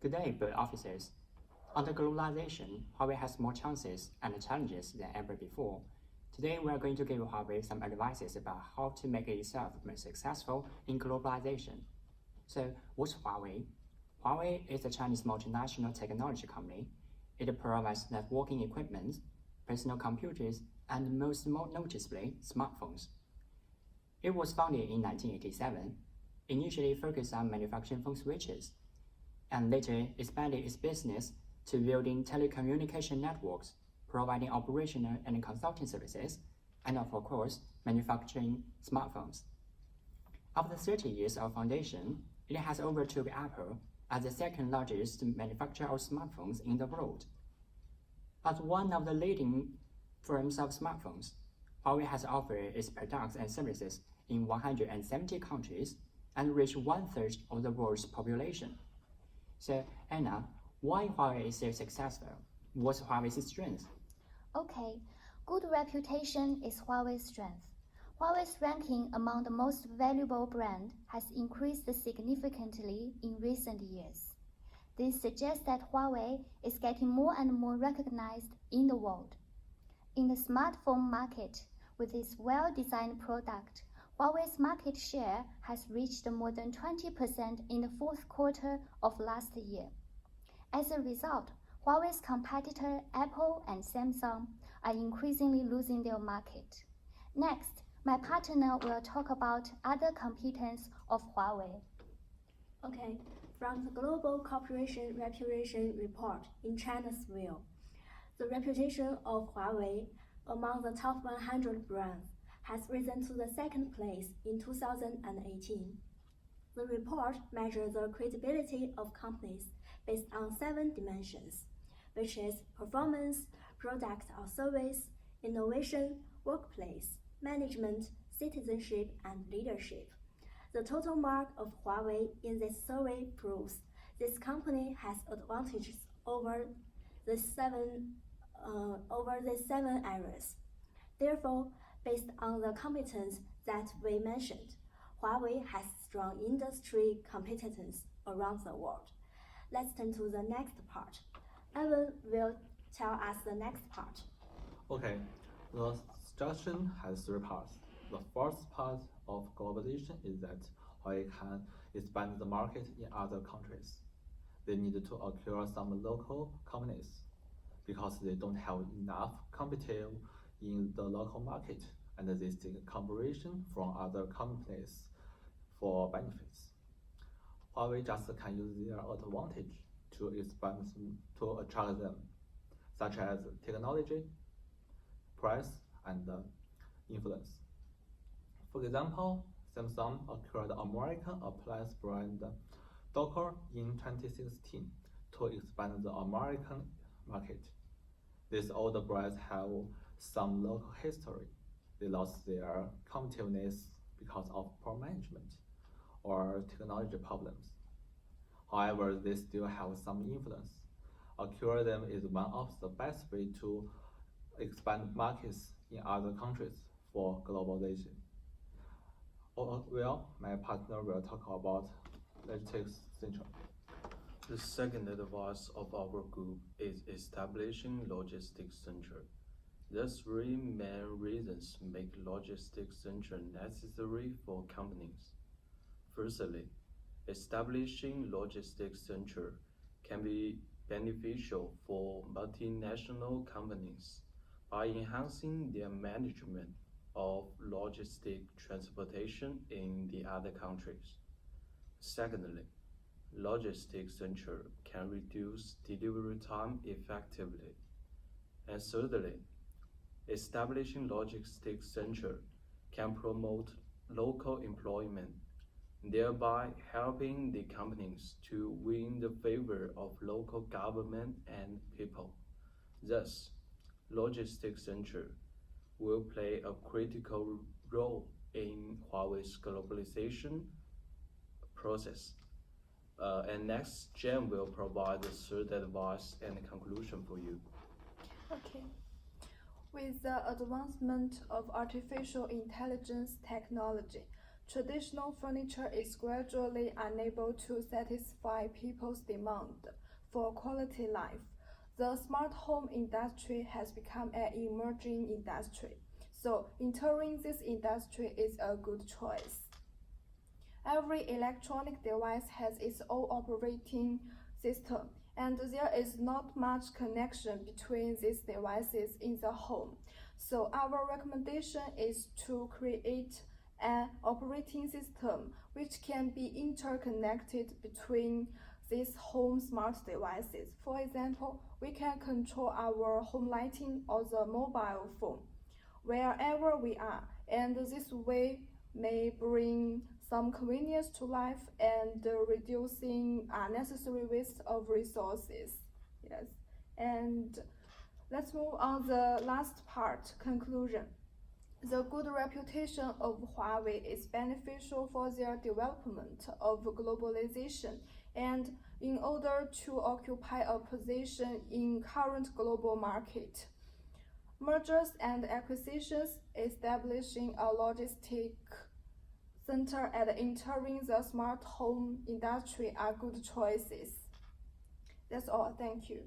Good day, board officers. Under globalization, Huawei has more chances and challenges than ever before. Today, we are going to give Huawei some advices about how to make itself more successful in globalization. So, what's Huawei? Huawei is a Chinese multinational technology company. It provides networking equipment, personal computers, and most noticeably, smartphones. It was founded in 1987, initially focused on manufacturing phone switches, and later expanded its business to building telecommunication networks, providing operational and consulting services, and of course, manufacturing smartphones. After 30 years of foundation, it has overtook Apple as the second largest manufacturer of smartphones in the world. As one of the leading firms of smartphones, Huawei has offered its products and services in 170 countries and reached one-third of the world's population. So, Anna, why Huawei is so successful? What's Huawei's strength? Okay, good reputation is Huawei's strength. Huawei's ranking among the most valuable brands has increased significantly in recent years. This suggests that Huawei is getting more and more recognized in the world. In the smartphone market, with its well-designed product, Huawei's market share has reached more than 20% in the fourth quarter of last year. As a result, Huawei's competitor Apple and Samsung are increasingly losing their market. Next, my partner will talk about other competence of Huawei. Okay, from the Global Corporation Reputation Report in China's view, the reputation of Huawei among the top 100 brands has risen to the second place in 2018. The report measures the credibility of companies based on 7 dimensions, which is performance, product or service, innovation, workplace, management, citizenship, and leadership. The total mark of Huawei in this survey proves this company has advantages over these seven areas. Therefore, based on the competence that we mentioned, Huawei has strong industry competence around the world. Let's turn to the next part. Evan will tell us the next part. Okay, the structure has 3 parts. The first part of globalization is that Huawei can expand the market in other countries. They need to acquire some local companies because they don't have enough competitive in the local market, and they seek cooperation from other companies for benefits. Huawei just can use their advantage to expand to attract them, such as technology, price, and influence. For example, Samsung acquired American appliance brand Docker in 2016 to expand the American market. These older brands have some local history. They lost their competitiveness because of poor management or technology problems. However, they still have some influence. Acquire them is one of the best way to expand markets in other countries for globalization. Well, my partner will talk about logistics center. The second advice of our group is establishing logistics center. The 3 main reasons make logistics center necessary for companies. Firstly, establishing logistics center can be beneficial for multinational companies by enhancing their management of logistic transportation in the other countries. Secondly, logistics center can reduce delivery time effectively. And thirdly, establishing logistics center can promote local employment, thereby helping the companies to win the favor of local government and people. Thus, logistics center will play a critical role in Huawei's globalization process. And next, Jen will provide the third advice and conclusion for you. Okay. With the advancement of artificial intelligence technology, traditional furniture is gradually unable to satisfy people's demand for quality life. The smart home industry has become an emerging industry, so entering this industry is a good choice. Every electronic device has its own operating system, and there is not much connection between these devices in the home. So our recommendation is to create an operating system which can be interconnected between these home smart devices. For example, we can control our home lighting or the mobile phone wherever we are, and this way may bring some convenience to life and reducing unnecessary waste of resources. Yes, and let's move on the last part, conclusion. The good reputation of Huawei is beneficial for their development of globalization and in order to occupy a position in current global market. Mergers and acquisitions, establishing a logistic center and entering the smart home industry are good choices. That's all. Thank you.